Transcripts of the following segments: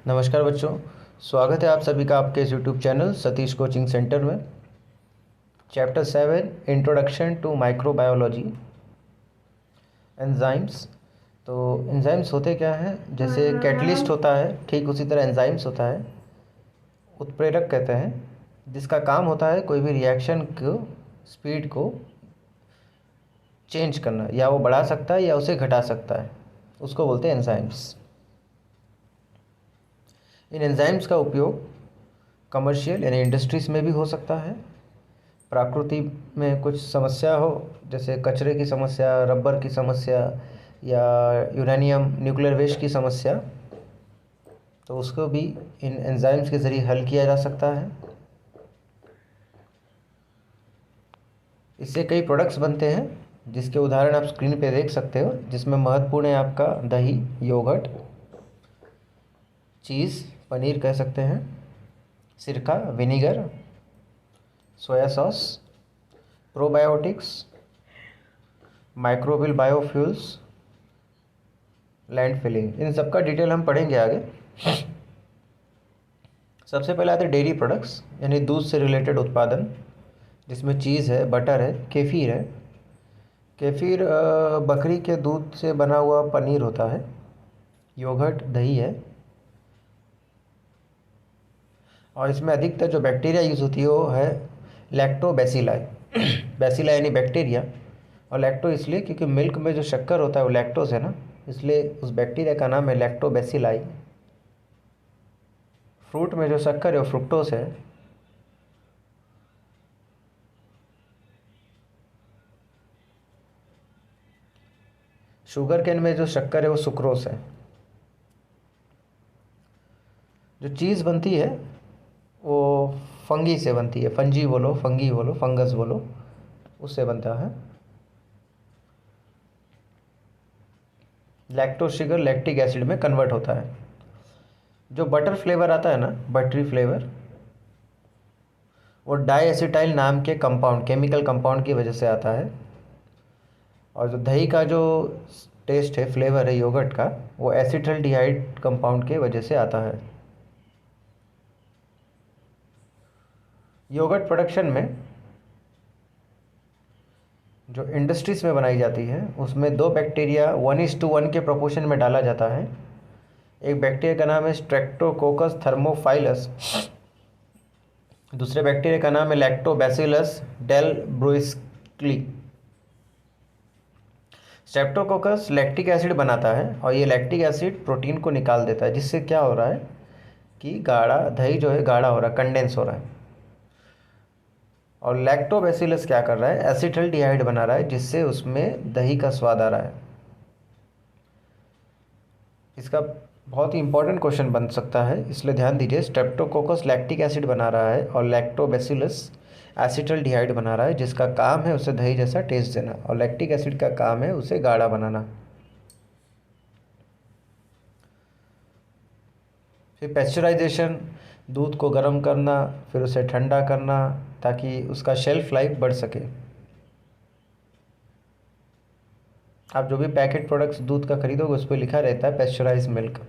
नमस्कार बच्चों, स्वागत है आप सभी का आपके इस YouTube channel Satish coaching centre में। Chapter 7 introduction to microbiology. Enzymes. तो एंजाइम्स होते क्या हैं? जैसे कैटलिस्ट होता है, ठीक उसी तरह एंजाइम्स होता है। उत्प्रेरक कहते हैं, जिसका काम होता है कोई भी रिएक्शन को स्पीड को चेंज करना, या वो बढ़ा सकता है या उसे घटा सकता है, उसको बोलते हैं एंजाइम्स। इन एंजाइम्स का उपयोग कमर्शियल यानी इंडस्ट्रीज़ में भी हो सकता है। प्रकृति में कुछ समस्या हो, जैसे कचरे की समस्या, रबर की समस्या या यूरेनियम न्यूक्लियर वेस्ट की समस्या, तो उसको भी इन एंजाइम्स के ज़रिए हल किया जा सकता है। इससे कई प्रोडक्ट्स बनते हैं, जिसके उदाहरण आप स्क्रीन पे देख सकते हो, जिसमें महत्वपूर्ण है आपका दही, योगर्ट, चीज़, पनीर कह सकते हैं, सिरका, vinegar, soya sauce, probiotics, microbial biofuels, land filling. इन सब का डिटेल हम पढ़ेंगे आगे। सबसे पहले आते हैं डेयरी प्रोडक्ट्स, यानी दूध से रिलेटेड उत्पादन, जिसमें चीज़ है, बटर है, केफीर है। केफीर बकरी के दूध से बना हुआ पनीर होता है। योगर्ट दही है, और इसमें अधिकतर जो बैक्टीरिया यूज़ होती है वो है लैक्टोबैसिलाई। बैसिला यानी बैक्टीरिया, और लैक्टो इसलिए क्योंकि मिल्क में जो शक्कर होता है वो लैक्टोज है ना, इसलिए उस बैक्टीरिया का नाम है लैक्टोबैसिलाई। फ्रूट में जो शक्कर है वो फ्रुक्टोज है। शुगर केन में जो शक्कर है वो सुक्रोज है। जो चीज़ बनती है वो फंगी से बनती है, फंजी बोलो, फंगी बोलो, फंगस बोलो, उससे बनता है। लैक्टोज शुगर लैक्टिक एसिड में कन्वर्ट होता है। जो बटर फ्लेवर आता है ना, बटरी फ्लेवर, वो डाईएसिटाइल नाम के कंपाउंड, केमिकल कंपाउंड की वजह से आता है। और जो दही का जो टेस्ट है, फ्लेवर है योगर्ट का, वो एसिटल्डिहाइड कंपाउंड के वजह से आता है। योगर्ट प्रोडक्शन में जो इंडस्ट्रीज़ में बनाई जाती है, उसमें दो बैक्टीरिया 1:1 के प्रोपोर्शन में डाला जाता है। एक बैक्टीरिया का नाम है स्ट्रेप्टोकोकस थर्मोफाइलस, दूसरे बैक्टीरिया का नाम है लैक्टोबैसिलस डेलब्रुस्की। स्ट्रेप्टोकोकस लैक्टिक एसिड बनाता है, और ये लैक्टिक एसिड प्रोटीन को निकाल देता है, जिससे क्या हो रहा है कि गाढ़ा दही जो है गाढ़ा हो रहा है, कंडेंस हो रहा है। और लैक्टोबैसिलस क्या कर रहा है, एसिटल्डिहाइड बना रहा है, जिससे उसमें दही का स्वाद आ रहा है। इसका बहुत ही इंपॉर्टेंट क्वेश्चन बन सकता है, इसलिए ध्यान दीजिए। स्ट्रेप्टोकोकस लैक्टिक एसिड बना रहा है और लैक्टोबैसिलस एसिटल्डिहाइड बना रहा है, जिसका काम है उसे दही जैसा टेस्ट देना, और लैक्टिक एसिड का काम है उसे गाढ़ा बनाना। फिर पैस्चराइजेशन, दूध को गर्म करना, फिर उसे ठंडा करना, ताकि उसका शेल्फ लाइफ बढ़ सके। आप जो भी पैकेट प्रोडक्ट्स दूध का खरीदोगे उस पर लिखा रहता है पैस्चराइज मिल्क।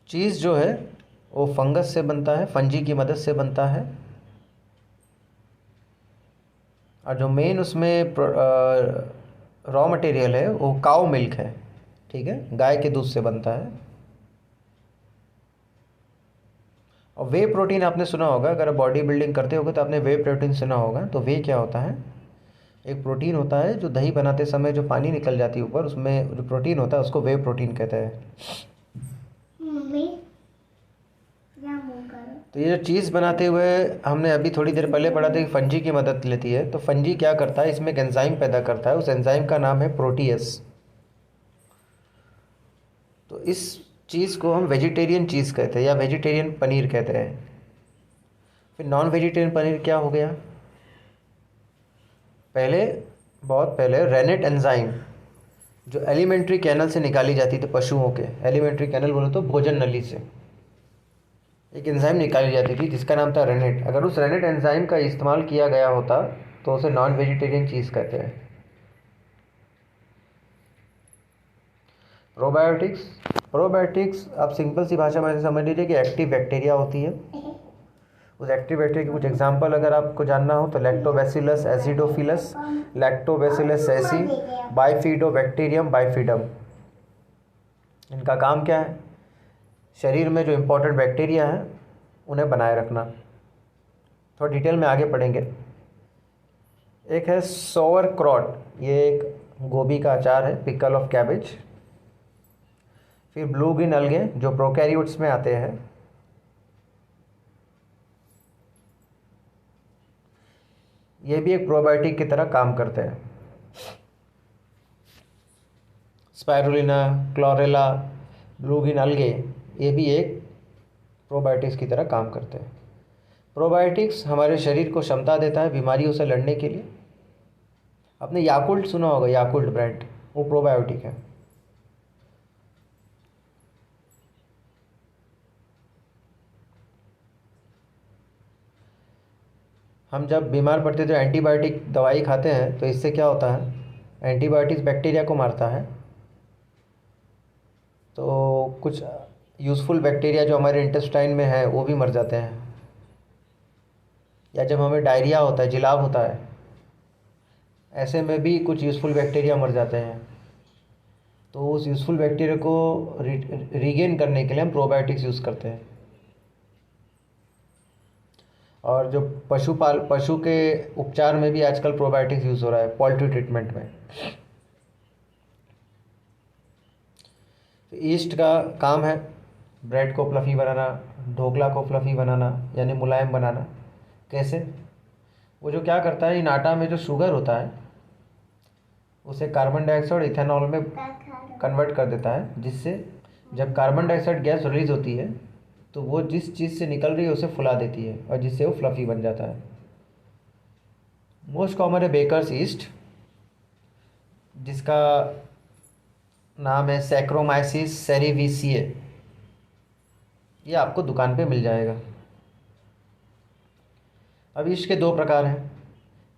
चीज़ जो है वो फंगस से बनता है, फंजी की मदद से बनता है। और जो मेन उसमें रॉ मटेरियल है वो काऊ मिल्क है, ठीक है, गाय के दूध से बनता है। और वे प्रोटीन आपने सुना होगा, अगर आप बॉडी बिल्डिंग करते होगे तो आपने वे प्रोटीन सुना होगा। तो वे क्या होता है, एक प्रोटीन होता है जो दही बनाते समय जो पानी निकल जाती है ऊपर, उसमें जो प्रोटीन होता है उसको वे प्रोटीन कहते हैं। तो ये जो चीज़ बनाते हुए हमने अभी थोड़ी देर पहले पढ़ा था कि फंजी की मदद लेती है। तो फंजी क्या करता है, इसमें एक एंजाइम पैदा करता है, उस एंजाइम का नाम है प्रोटीएस। तो इस चीज़ को हम वेजिटेरियन चीज़ कहते हैं या वेजिटेरियन पनीर कहते हैं। फिर नॉन वेजिटेरियन पनीर क्या हो गया, पहले बहुत पहले रेनेट एंजाइम, जो एलिमेंट्री कैनल से निकाली जाती थी पशुओं के, एलिमेंट्री कैनल बोले तो भोजन नली से एक एंजाइम निकाली जाती थी जिसका नाम था रेनेट। अगर उस रेनेट एंजाइम का इस्तेमाल किया गया होता तो उसे नॉन वेजिटेरियन चीज़ कहते हैं। प्रोबायोटिक्स, प्रोबायोटिक्स आप सिंपल सी भाषा में ऐसे समझ लीजिए कि एक्टिव बैक्टीरिया होती है। उस एक्टिव बैक्टीरिया के कुछ एग्जांपल अगर आपको जानना हो तो लैक्टोबैसिलस एसिडोफिलस, लैक्टोबैसिलस सेसी, बाइफिडोबैक्टीरियम बाइफिडम। इनका काम क्या है? शरीर में जो इम्पोर्टेंट बैक्टीरिया हैं उन्हें बनाए रखना। थोड़ा डिटेल में आगे पढ़ेंगे। एक है सोवर क्रॉट, ये एक गोभी का अचार है, पिकल ऑफ कैबेज। फिर ब्लू ग्रीन अलगे जो प्रोकैरियोट्स में आते हैं। ये भी एक प्रोबायोटिक की तरह काम करते हैं। स्पाइरुलिना, क्लोरेला, ब्लू ग्रीन अलगे, ये भी एक प्रोबायोटिक्स की तरह काम करते हैं। प्रोबायोटिक्स हमारे शरीर को क्षमता देता है बीमारियों से लड़ने के लिए। आपने याकुल्ट सुना होगा, याकुल्ट ब्रांड, वो प्रोबायोटिक है। हम जब बीमार पड़ते तो एंटीबायोटिक दवाई खाते हैं, तो इससे क्या होता है? एंटीबायोटिक्स बैक्टीरिया को मारता है, तो कुछ यूज़फुल बैक्टीरिया जो हमारे इंटेस्टाइन में है वो भी मर जाते हैं। या जब हमें डायरिया होता है, जिलाब होता है, ऐसे में भी कुछ यूज़फुल बैक्टीरिया मर जाते हैं। तो उस यूज़फुल बैक्टीरिया को रीगेन करने के लिए हम प्रोबायोटिक्स यूज़ करते हैं। और जो पशु के उपचार में भी आजकल प्रोबायोटिक्स यूज़ हो रहा है, पोल्ट्री ट्रीटमेंट में। तो ईस्ट का काम है ब्रेड को फ्लफ़ी बनाना, ढोकला को फ्लफ़ी बनाना, यानी मुलायम बनाना। कैसे? वो जो क्या करता है, इन आटा में जो शुगर होता है उसे कार्बन डाइऑक्साइड इथेनॉल में कन्वर्ट कर देता है, जिससे जब कार्बन डाइऑक्साइड गैस रिलीज होती है तो वो जिस चीज़ से निकल रही है उसे फुला देती है, और जिससे वो फ्लफ़ी बन जाता है। मोस्ट कॉमन है बेकर्स ईस्ट, जिसका नाम है सैक्रोमाइसिस सेरिविसिए। ये आपको दुकान पे मिल जाएगा। अब ईस्ट के दो प्रकार हैं,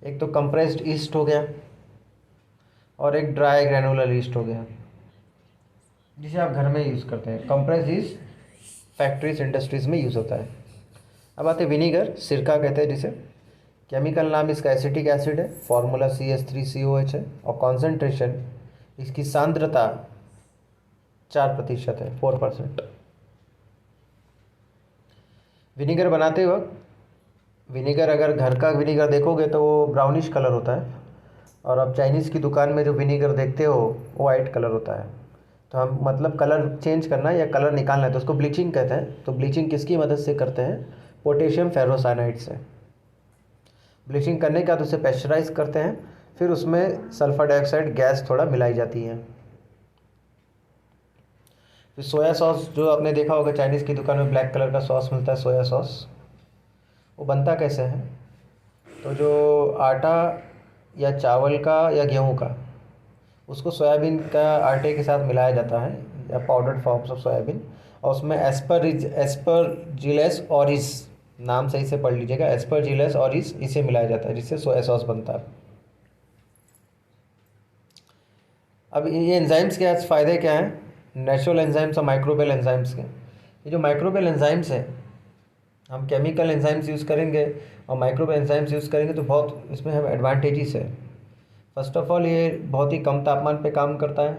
एक तो कंप्रेस्ड ईस्ट हो गया और एक ड्राई ग्रेनुलर ईस्ट हो गया, जिसे आप घर में यूज़ करते हैं। कंप्रेस्ड ईस्ट फैक्ट्रीज इंडस्ट्रीज़ में यूज़ होता है। अब आते विनीगर, सिरका कहते हैं जिसे। केमिकल नाम इसका एसिटिक एसिड है, फार्मूला CH3COH है, और कॉन्सेंट्रेशन इसकी सांद्रता 4% है, 4%। विनीगर बनाते वक्त, विनीगर अगर घर का विनीगर देखोगे तो वो ब्राउनिश कलर होता है, और आप चाइनीज़ की दुकान में जो विनीगर देखते हो वो वाइट कलर होता है। तो हम मतलब कलर चेंज करना है या कलर निकालना है तो उसको ब्लीचिंग कहते हैं। तो ब्लीचिंग किसकी मदद से करते हैं? पोटेशियम फेरोसाइनाइड से। ब्लीचिंग करने के बाद उसे पेस्चराइज करते हैं, फिर उसमें सल्फर डाइऑक्साइड गैस थोड़ा मिलाई जाती है। फिर सोया सॉस, जो आपने देखा होगा चाइनीज़ की दुकान में ब्लैक कलर का सॉस मिलता है, सोया सॉस, वो बनता कैसे है? तो जो आटा या चावल का या गेहूं का, उसको सोयाबीन का आटे के साथ मिलाया जाता है, या पाउडर्ड फॉर्म्स ऑफ सोयाबीन, और उसमें एस्परजिलस ऑरिस, नाम सही से पढ़ लीजिएगा, एस्परजिलस ऑरिस, इसे मिलाया जाता है, जिससे सोया सॉस बनता है। अब ये एंजाइम्स के आज फ़ायदे क्या हैं? नेचुरल एंजाइम्स और माइक्रोबियल एंजाइम्स के। ये जो माइक्रोबियल एंजाइम्स हैं, हम केमिकल एंजाइम्स यूज़ करेंगे और माइक्रोबियल एंजाइम्स यूज़ करेंगे तो बहुत इसमें हम एडवांटेजेस है। फर्स्ट ऑफ ऑल, ये बहुत ही कम तापमान पे काम करता है,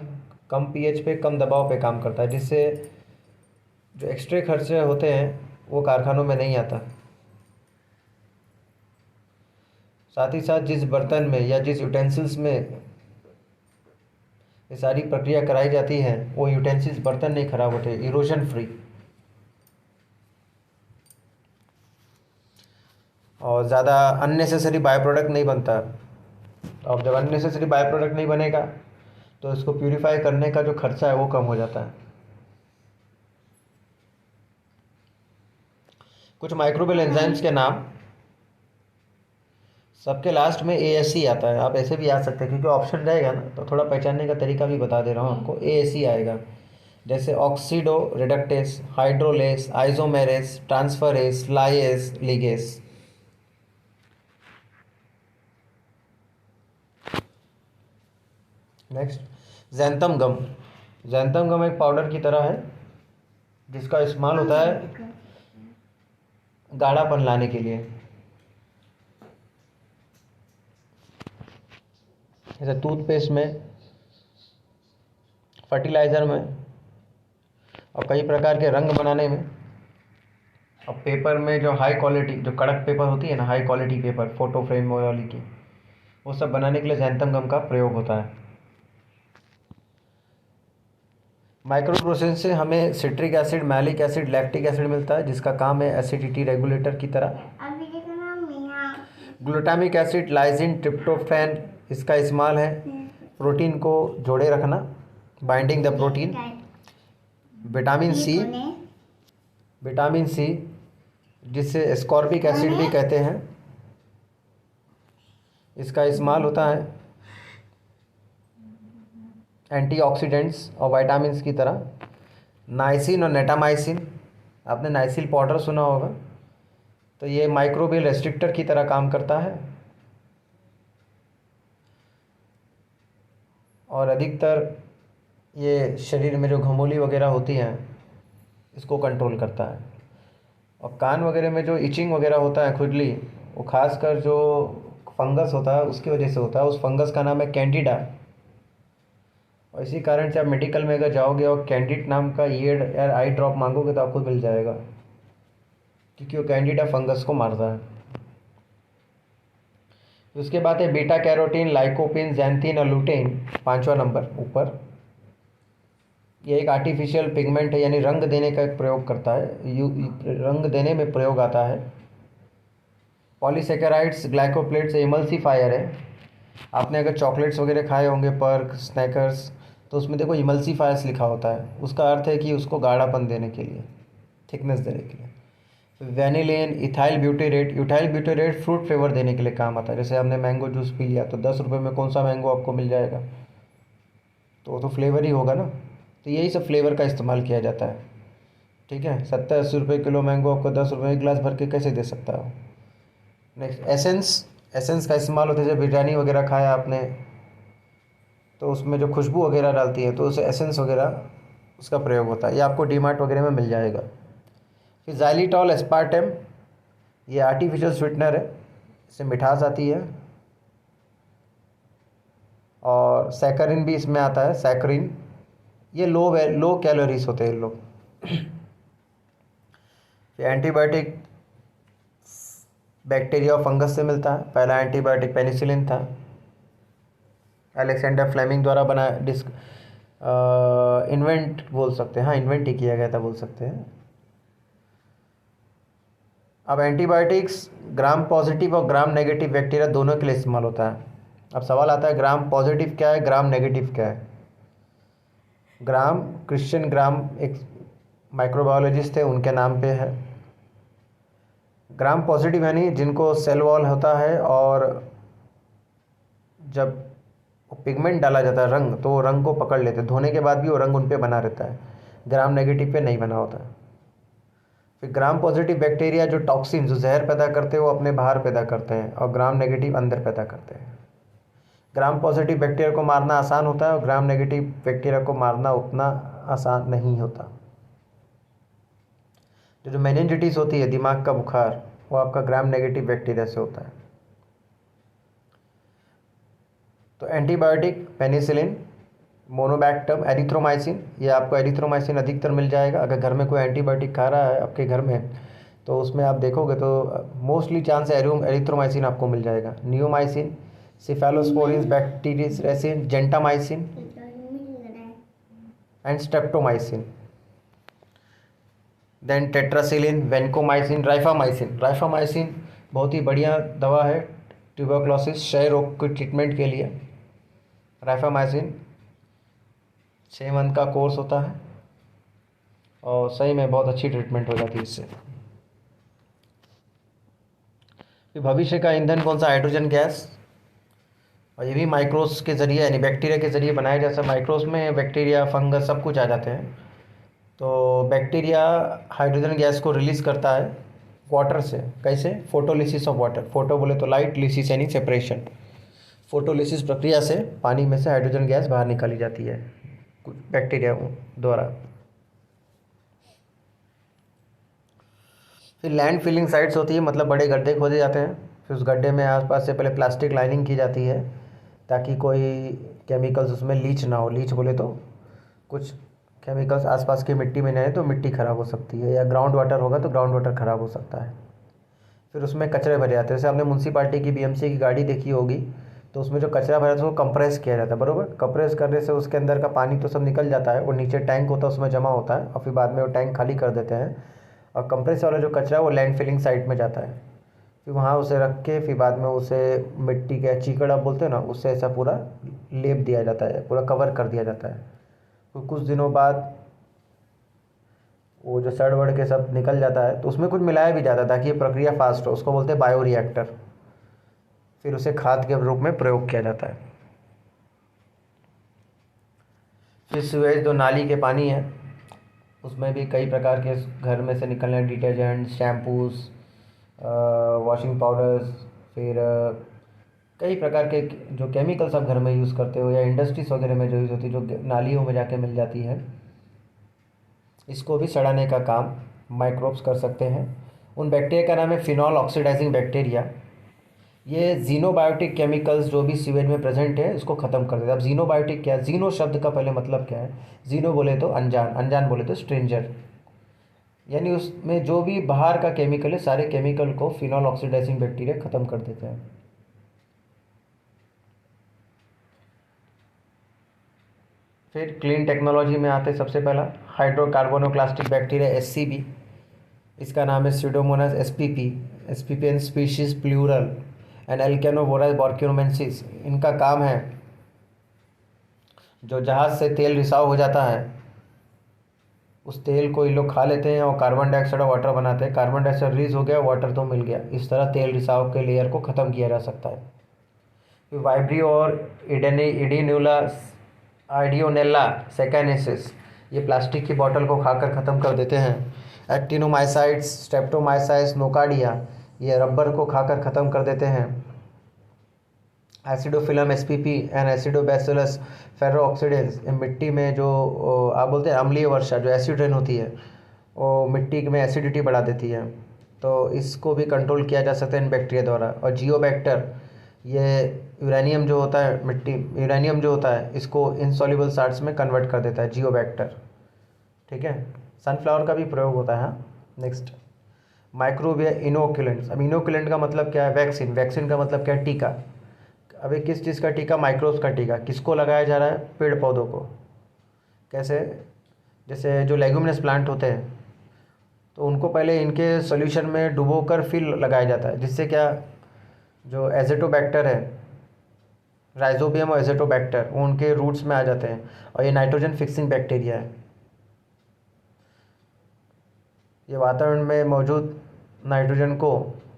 कम पीएच पे, कम दबाव पे काम करता है, जिससे जो एक्स्ट्रा खर्चे होते हैं वो कारखानों में नहीं आता। साथ ही साथ जिस बर्तन में या जिस यूटेंसिल्स में ये सारी प्रक्रिया कराई जाती है वो यूटेंसिल्स, बर्तन नहीं खराब होते, इरोजन फ्री। और ज़्यादा अननेसेसरी बाय प्रोडक्ट नहीं बनता। अब जब अननेसेसरी बाय प्रोडक्ट नहीं बनेगा तो इसको प्यूरिफाई करने का जो खर्चा है वो कम हो जाता है। कुछ माइक्रोबियल एंजाइम्स के नाम, सबके लास्ट में ASE आता है। आप ऐसे भी आ सकते हैं क्योंकि ऑप्शन रहेगा ना, तो थोड़ा पहचानने का तरीका भी बता दे रहा हूँ आपको। ASE आएगा, जैसे oxidoreductase, hydrolase, isomerase, transferase, lyase, ligase. Next, xanthan gum. Xanthan gum एक पाउडर की तरह है जिसका इस्तेमाल होता है गाढ़ापन लाने के लिए। जैसे टूथपेस्ट में, फर्टिलाइज़र में, और कई प्रकार के रंग बनाने में, और पेपर में जो हाई क्वालिटी, जो कड़क पेपर होती है ना, high quality paper, photo frame वाली की, वो सब बनाने के लिए जैंतम गम का प्रयोग होता है। माइक्रो प्रोसेस से हमें citric acid, malic acid, lactic acid मिलता है जिसका काम है एसिडिटी रेगुलेटर की तरह। ग्लूटामिक एसिड, लाइसिन, ट्रिप्टोफैन, इसका इस्तेमाल है प्रोटीन को जोड़े रखना, binding the protein. Vitamin C जिसे एस्कॉर्बिक एसिड भी कहते हैं, इसका इस्तेमाल होता है एंटीऑक्सीडेंट्स और विटामिन्स की तरह। नाइसिन और नेटामाइसिन, आपने नाइसिल पाउडर सुना होगा, तो ये माइक्रोबियल रेस्ट्रिक्टर की तरह काम करता है और अधिकतर ये शरीर में जो घमोली वगैरह होती हैं इसको कंट्रोल करता है। और कान वगैरह में जो इचिंग वगैरह होता है, खुजली, वो खासकर जो फंगस होता है उसकी वजह से होता है। उस फंगस का नाम है कैंडिडा, और इसी कारण से आप मेडिकल में अगर जाओगे और कैंडिड नाम का ईयर या आई ड्रॉप मांगोगे तो आपको मिल जाएगा, क्योंकि वो कैंडिडा फंगस को मारता है। उसके बाद है बीटा कैरोटीन, लाइकोपिन, जैंथिन और लुटेन, 5वां नंबर ऊपर। ये एक आर्टिफिशियल पिगमेंट है, यानी रंग देने का एक प्रयोग करता है, रंग देने में प्रयोग आता है। पॉलीसेकेराइड्स, ग्लाइकोप्लेट्स, इमल्सीफायर है। आपने अगर चॉकलेट्स वगैरह खाए होंगे, पर्क, स्नैकर्स, तो उसमें देखो इमल्सीफायर्स लिखा होता है, उसका अर्थ है कि उसको गाढ़ापन देने के लिए, थिकनेस देने के लिए। वेनिलेन, इथाइल ब्यूटेरेट फ्रूट फ्लेवर देने के लिए काम आता है। जैसे हमने मैंगो जूस पी लिया तो 10 रुपये में कौन सा मैंगो आपको मिल जाएगा, तो वो तो फ्लेवर ही होगा ना। तो यही सब फ्लेवर का इस्तेमाल किया जाता है, ठीक है। 70-80 रुपये किलो मैंगो आपको 10 रुपये में गिलास भर के कैसे दे सकता हो। नेक्स्ट एसेंस का इस्तेमाल होता है। जब बिरयानी वगैरह खाया आपने तो उसमें जो खुशबू वगैरह डालती है तो उसे एसेंस वगैरह उसका प्रयोग होता है, ये आपको डीमार्ट वगैरह में मिल जाएगा। फिर जाइलिटॉल एस्पार्टेम, ये आर्टिफिशियल स्वीटनर है, इससे मिठास आती है। और सैकरिन भी इसमें आता है, सैकरिन, ये लो कैलोरीज होते हैं लोग। फिर एंटीबायोटिक बैक्टीरिया और फंगस से मिलता है। पहला एंटीबायोटिक पेनिसिलिन था, अलेक्जेंडर फ्लेमिंग द्वारा बनाया, इन्वेंट बोल सकते हैं, हाँ इन्वेंट ही किया गया था बोल सकते हैं। अब एंटीबायोटिक्स ग्राम पॉजिटिव और ग्राम नेगेटिव बैक्टीरिया दोनों के लिए इस्तेमाल होता है। अब सवाल आता है ग्राम पॉजिटिव क्या है, ग्राम नेगेटिव क्या है। क्रिश्चियन ग्राम एक माइक्रोबायोलॉजिस्ट थे, उनके नाम पे है। ग्राम पॉजिटिव यानी जिनको सेल वॉल होता है और जब पिगमेंट डाला जाता है, रंग, तो वो रंग को पकड़ लेते हैं, धोने के बाद भी वो रंग उन पे बना रहता है। ग्राम नेगेटिव पे नहीं बना होता है। फिर ग्राम पॉजिटिव बैक्टीरिया जो टॉक्सिन, जो जहर पैदा करते हैं, वो अपने बाहर पैदा करते हैं, और ग्राम नेगेटिव अंदर पैदा करते हैं। ग्राम पॉजिटिव बैक्टीरिया को मारना आसान होता है और ग्राम नेगेटिव बैक्टीरिया को मारना उतना आसान नहीं होता। जो मेनिंजाइटिस होती है, दिमाग का बुखार, वो आपका ग्राम नेगेटिव बैक्टीरिया से होता है। तो एंटीबायोटिक पेनिसिलिन, मोनोबैक्टम, एरिथ्रोमाइसिन, ये आपको एरिथ्रोमाइसिन अधिकतर मिल जाएगा। अगर घर में कोई एंटीबायोटिक खा रहा है आपके घर में, तो उसमें आप देखोगे तो मोस्टली चांस एरिथ्रोमाइसिन आपको मिल जाएगा। Neomycin, cephalosporin, bacteriocin, gentamicin and streptomycin. Then tetracycline, vancomycin, rifamycin बहुत ही बढ़िया दवा है ट्यूबरक्लोसिस, क्षय रोग के ट्रीटमेंट के लिए। राइफामाइसिन 6 मंथ का कोर्स होता है और सही में बहुत अच्छी ट्रीटमेंट हो जाती है इससे। फिर भविष्य का ईंधन कौन सा, हाइड्रोजन गैस, और ये भी माइक्रोब्स के ज़रिए यानी बैक्टीरिया के ज़रिए बनाया जा सकता है। माइक्रोब्स में बैक्टीरिया, फंगस सब कुछ आ जाते हैं। तो बैक्टीरिया हाइड्रोजन गैस को रिलीज़ करता है वाटर से। कैसे? Photolysis of water. फोटो बोले तो लाइट, लिसिस यानी सेपरेशन। फोटोलिसिस प्रक्रिया से पानी में से हाइड्रोजन गैस बाहर निकाली जाती है। कुछ बैक्टीरिया द्वारा। फिर लैंड फिलिंग साइट्स होती है, मतलब बड़े गड्ढे खोदे जाते हैं, फिर उस गड्ढे में आसपास से पहले प्लास्टिक लाइनिंग की जाती है ताकि कोई केमिकल्स उसमें लीच ना हो। लीच बोले तो कुछ केमिकल्स आसपास की मिट्टी में नहीं है तो मिट्टी ख़राब हो सकती है, या ग्राउंड वाटर होगा तो ग्राउंड वाटर ख़राब हो सकता है। फिर उसमें कचरे भरे जाते हैं, जैसे आपने म्यूनसिपाल्टी की बीएमसी की गाड़ी देखी होगी, तो उसमें जो कचरा भरा था वो कंप्रेस किया जाता है, बरोबर। कंप्रेस करने से उसके अंदर का पानी तो सब निकल जाता है, वो नीचे टैंक होता है उसमें जमा होता है, और फिर बाद में वो टैंक खाली कर देते हैं, और कंप्रेस वाला जो कचरा है वो लैंड फिलिंग साइट में जाता है। फिर वहाँ उसे रख के फिर बाद में उसे मिट्टी का चीकड़ आप बोलते हैं ना, उससे ऐसा पूरा लेप दिया जाता है, पूरा कवर कर दिया जाता है। फिर कुछ दिनों बाद वो जो सड़ वड़ के सब निकल जाता है, तो उसमें कुछ मिलाया भी जाता है ताकि ये प्रक्रिया फास्ट हो, उसको बोलते हैं बायोरिएक्टर। फिर उसे खाद के रूप में प्रयोग किया जाता है। फिर सीवेज जो नाली के पानी है, उसमें भी कई प्रकार के घर में से निकलने डिटर्जेंट, शैम्पूज़, वॉशिंग पाउडर्स, फिर कई प्रकार के जो केमिकल्स आप घर में यूज़ करते हो या इंडस्ट्रीज़ वगैरह में जो यूज़ होती है, जो नालियों में जाके मिल जाती है, इसको भी सड़ाने का काम माइक्रोब्स कर सकते हैं। उन बैक्टीरिया का नाम है फिनॉल ऑक्सीडाइजिंग बैक्टीरिया। ये जीनोबायोटिक केमिकल्स जो भी सीवेज में प्रेजेंट है इसको ख़त्म कर देता है। अब जीनोबायोटिक क्या है? जीनो शब्द का पहले मतलब क्या है? जीनो बोले तो अनजान, अनजान बोले तो स्ट्रेंजर, यानी उसमें जो भी बाहर का केमिकल है सारे केमिकल को फिनॉल ऑक्सीडाइजिंग बैक्टीरिया ख़त्म कर देते हैं। फिर क्लीन टेक्नोलॉजी में आते सबसे पहला हाइड्रोकार्बोनोक्लास्टिक बैक्टीरिया एससीबी, इसका नाम है Pseudomonas SPP, SPP species plural and Alcanivorax borkumensis. इनका काम है जो जहाज़ से तेल रिसाव हो जाता है उस तेल को ये लोग खा लेते हैं और कार्बन डाइऑक्साइड और वाटर बनाते हैं। कार्बन डाइऑक्साइड रिलीज हो गया, वाटर तो मिल गया, इस तरह तेल रिसाव के लेयर को ख़त्म किया जा सकता है। फिर वाइब्रियो और इडिन्यूला आइडियोनेला सेकेनेसिस, ये प्लास्टिक की बोतल को खाकर ख़त्म कर देते हैं। एक्टिनोमाइसाइड्स, स्ट्रेप्टोमाइसाइड्स, नोकार्डिया, ये रबर को खाकर ख़त्म कर देते हैं। एसिडोफिलम एसपीपी एंड एसिडोबैसिलस फेरोऑक्सीडेंस, मिट्टी में जो आप बोलते हैं अम्लीय वर्षा, जो एसिड रेन होती है वो मिट्टी में एसिडिटी बढ़ा देती है, तो इसको भी कंट्रोल किया जा सकता है इन बैक्टीरिया द्वारा। और जियोबैक्टर, ये यूरेनियम जो होता है, मिट्टी यूरेनियम जो होता है इसको इनसॉल्युबल साल्ट्स में कन्वर्ट कर देता है, जियोबैक्टर। ठीक है, सनफ्लावर का भी प्रयोग होता है। हाँ, नेक्स्ट माइक्रोबिया इनोकुलेंट्स। अब इनोकुलेंट का मतलब क्या है? वैक्सीन। वैक्सीन का मतलब क्या है? टीका। अभी किस चीज़ का टीका? माइक्रोब्स का टीका। किसको लगाया जा रहा है? पेड़ पौधों को। कैसे? जैसे जो लेग्यूमिनस प्लांट होते हैं तो उनको पहले इनके सॉल्यूशन में डुबोकर फिर लगाया जाता है, जिससे क्या, जो एजेटोबैक्टर है, राइजोबियम और एजेटोबैक्टर, वो उनके रूट्स में आ जाते हैं, और ये नाइट्रोजन फिक्सिंग बैक्टीरिया है। ये वातावरण में मौजूद नाइट्रोजन को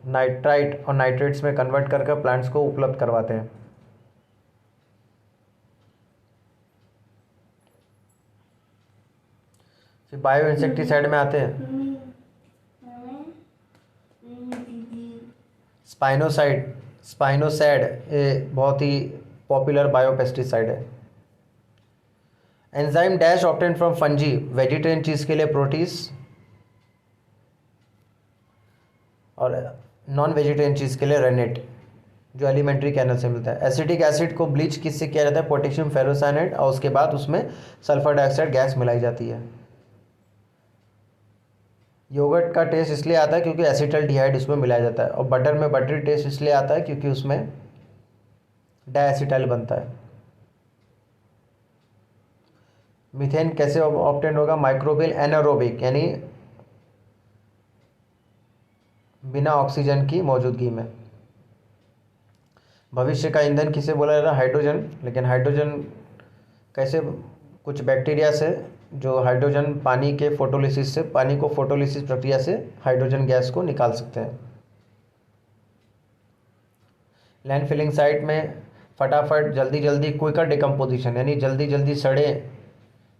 नाइट्राइट और नाइट्रेट्स में कन्वर्ट करके प्लांट्स को उपलब्ध करवाते हैं। फिर बायो इंसेक्टिसाइड में आते हैं स्पाइनोसाइड। स्पाइनोसैड ये बहुत ही पॉपुलर बायोपेस्टिसाइड है। Enzyme dash obtain from fungi, vegetarian cheese के लिए प्रोटीज, और नॉन वेजिटेरियन चीज़ के लिए रेनेट, जो एलिमेंट्री कैनल से मिलता है। एसिटिक एसिड को ब्लीच किससे किया जाता है? पोटेशियम फेरोसाइनाइड, और उसके बाद उसमें सल्फर डाइऑक्साइड गैस मिलाई जाती है। योगर्ट का टेस्ट इसलिए आता है क्योंकि एसिटल्डिहाइड उसमें मिलाया जाता है, और बटर में बटरी टेस्ट इसलिए आता है क्योंकि उसमें डायएसिटाइल बनता है। मीथेन कैसे ऑब्टेन होगा? माइक्रोबियल एनारोबिक, यानी बिना ऑक्सीजन की मौजूदगी में। भविष्य का ईंधन किसे बोला जाता है? हाइड्रोजन। लेकिन हाइड्रोजन कैसे? कुछ बैक्टीरिया से जो हाइड्रोजन पानी के फोटोलिसिस से, पानी को फोटोलिसिस प्रक्रिया से हाइड्रोजन गैस को निकाल सकते हैं। लैंड फिलिंग साइट में फटाफट जल्दी जल्दी क्विकर डिकम्पोजिशन, यानी जल्दी जल्दी सड़े,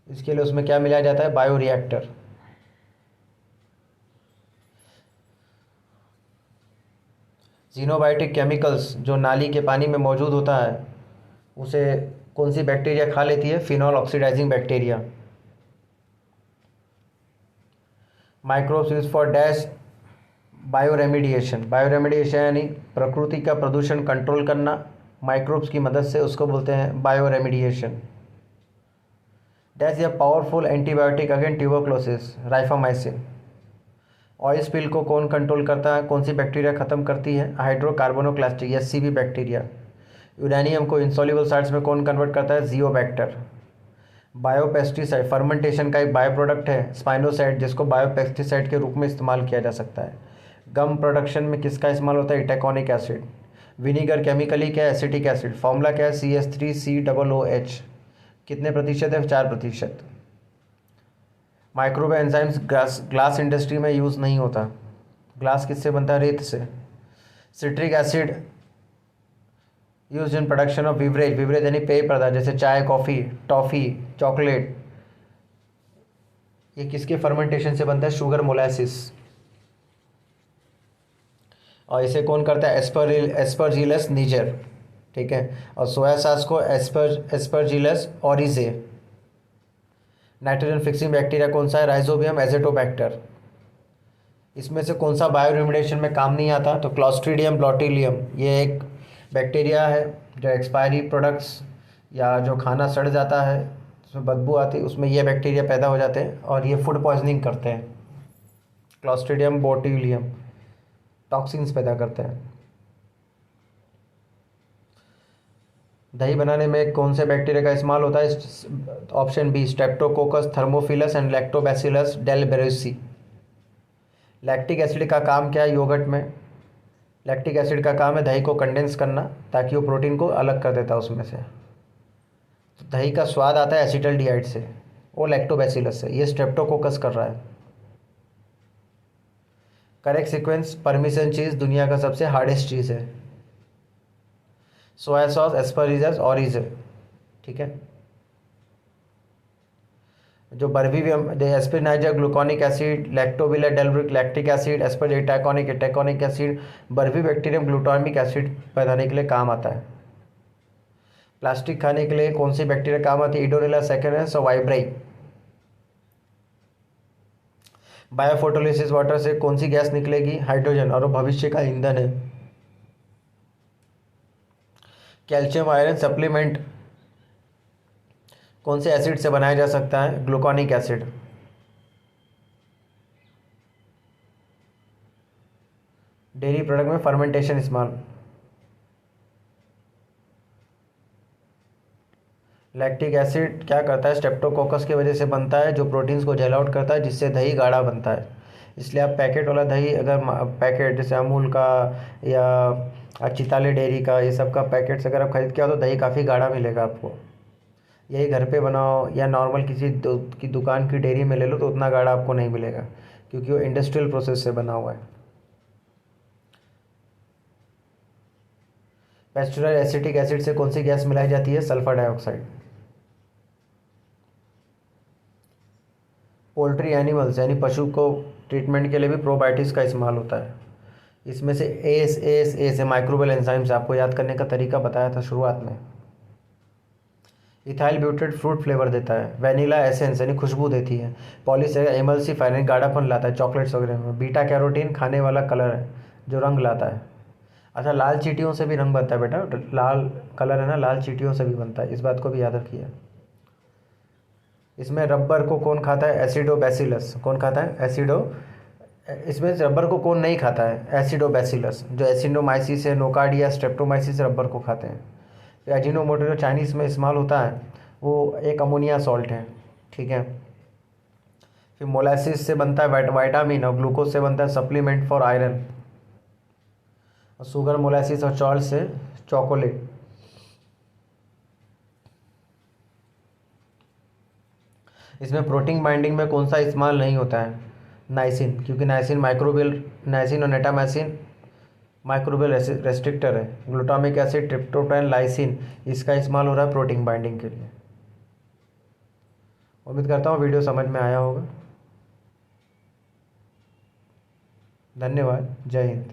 इसके लिए उसमें क्या मिलाया जाता है? बायोरिएक्टर। जीनोबायोटिक केमिकल्स जो नाली के पानी में मौजूद होता है उसे कौन सी बैक्टीरिया खा लेती है? Phenol oxidising bacteria. Microbes use for dash bioremediation. Bioremediation यानी प्रकृति का प्रदूषण कंट्रोल करना माइक्रोब्स की मदद से, उसको बोलते हैं बायोरेमिडिएशन। डैश या powerful antibiotic against tuberculosis, rifamycin. Oil spill को कौन कंट्रोल करता है? कौन सी बैक्टीरिया खत्म करती है? हाइड्रोकार्बोनोक्लास्टिक या सीबी बैक्टीरिया। यूरेनियम को इंसॉल्युबल साल्ट्स में कौन कन्वर्ट करता है? जियोबैक्टर। बायोपेस्टिसाइड फर्मेंटेशन का एक बायो प्रोडक्ट है स्पाइनोसाइड, जिसको बायोपेस्टिसाइड के रूप में इस्तेमाल किया जा सकता है। गम प्रोडक्शन में किसका इस्तेमाल होता है? इटैकोनिक एसिड। विनीगर केमिकली क्या है? Acetic acid. फॉर्मूला क्या है? CH3COOH। कितने प्रतिशत है? 4%। माइक्रोवेव एंजाइम्स ग्लास इंडस्ट्री में यूज़ नहीं होता। ग्लास किससे बनता है? रेत से। Citric acid use in production of beverage. Beverage यानी पेय पदार्थ, जैसे चाय, कॉफ़ी, टॉफ़ी, चॉकलेट। ये किसके फर्मेंटेशन से बनता है? Sugar molasses. और इसे कौन करता है? एस्परजिलस निजर। ठीक है। और सोया सॉस को एस्परजिलस ओरिजे। नाइट्रोजन फिक्सिंग बैक्टीरिया कौन सा है? Rhizobium Azotobacter. इसमें से कौन सा बायोरिमिडिएशन में काम नहीं आता? तो क्लॉस्ट्रीडियम ब्लॉटिलियम। ये एक बैक्टीरिया है जो एक्सपायरी प्रोडक्ट्स या जो खाना सड़ जाता है उसमें बदबू आती है, उसमें ये बैक्टीरिया पैदा हो जाते हैं और ये फूड पॉइजनिंग करते हैं। क्लॉस्ट्रीडियम बोटिलियम टॉक्सिन्स पैदा करते हैं। दही बनाने में कौन से बैक्टीरिया का इस्तेमाल होता है? Option B Streptococcus thermophilus and Lactobacillus delbrueckii. Lactic acid का काम क्या है योगर्ट में? लैक्टिक एसिड का काम है दही को कंडेंस करना ताकि वो प्रोटीन को अलग कर देता है उसमें से। तो दही का स्वाद आता है एसिटल्डिहाइड से, वो लैक्टोबैसिलस से। ये स्ट्रेप्टोकोकस कर रहा है। Correct sequence. परमिशन चीज़ दुनिया का सबसे हार्डेस्ट चीज़ है। Soya sauce, Aspergillus oryzae. ठीक है। जो बर्बीवियम Aspergillus niger gluconic acid, Lactobacillus delbrueckii lactic acid, एस्परजेटाकोनिक itaconic acid, Brevibacterium glutamic acid बनाने के लिए काम आता है। प्लास्टिक खाने के लिए कौन सी बैक्टीरिया काम आती है? इडोनेला सेकेरेंस और वाइब्राई। बायोफोटोलिसिस वाटर से कौन सी गैस निकलेगी? हाइड्रोजन, और वो भविष्य का ईंधन है। कैल्शियम आयरन सप्लीमेंट कौन से एसिड से बनाया जा सकता है? Gluconic acid. डेयरी प्रोडक्ट में फर्मेंटेशन इस्तेमाल। लैक्टिक एसिड क्या करता है? स्ट्रेप्टोकोकस की वजह से बनता है जो प्रोटीन्स को जेल आउट करता है, जिससे दही गाढ़ा बनता है। इसलिए आप पैकेट वाला दही अगर पैकेट जैसे अमूल का या चिताले डेयरी का, ये सब का पैकेट्स अगर आप खरीद के आओ तो दही काफ़ी गाढ़ा मिलेगा आपको। यही घर पे बनाओ या नॉर्मल किसी की दुकान की डेयरी में ले लो तो उतना गाढ़ा आपको नहीं मिलेगा, क्योंकि वो इंडस्ट्रियल प्रोसेस से बना हुआ है। पेस्टुराइज एसिटिक एसिड से कौन सी गैस मिलाई जाती है? Sulphur dioxide. पोल्ट्री एनिमल्स यानी पशु को ट्रीटमेंट के लिए भी प्रोबायोटिक्स का इस्तेमाल होता है। इसमें से एस है माइक्रोबियल एंजाइम्स, आपको याद करने का तरीका बताया था शुरुआत में। इथाइल ब्यूटेट फ्रूट फ्लेवर देता है। वैनिला एसेंस यानी खुशबू देती है। एमल्सिफायर यानी गाढ़ापन लाता है चॉकलेट्स वगैरह में। बीटा कैरोटीन खाने वाला कलर है जो रंग लाता है। अच्छा, लाल चींटियों से भी रंग बनता है बेटा, लाल कलर है ना, लाल चींटियों से भी बनता है, इस बात को भी याद रखिए। इसमें रबर को कौन खाता है? एसिडोबैसिलस। कौन खाता है? एसिडो। इसमें रबर को कौन नहीं खाता है? एसिडोबैसिलस। जो एसिडोमाइसिस है, नोकार्डिया, स्ट्रेप्टोमाइसिस रबर को खाते हैं। तो अजीनोमोटो जो चाइनीज़ में इस्तेमाल होता है वो एक अमोनिया सॉल्ट है। ठीक है। फिर मोलासिस से बनता है वाइटामिन, और ग्लूकोज से बनता है सप्लीमेंट फॉर आयरन। और शुगर, मोलासिस और सॉल्ट से चॉकोलेट। इसमें प्रोटीन बाइंडिंग में कौन सा इस्तेमाल नहीं होता है? नाइसिन, क्योंकि नाइसिन माइक्रोबियल, नाइसिन और नेटामाइसिन माइक्रोबियल रेस्ट्रिक्टर है। ग्लूटामिक एसिड, ट्रिप्टोफैन, लाइसिन, इसका इस्तेमाल हो रहा है प्रोटीन बाइंडिंग के लिए। उम्मीद करता हूँ वीडियो समझ में आया होगा। धन्यवाद। जय हिंद।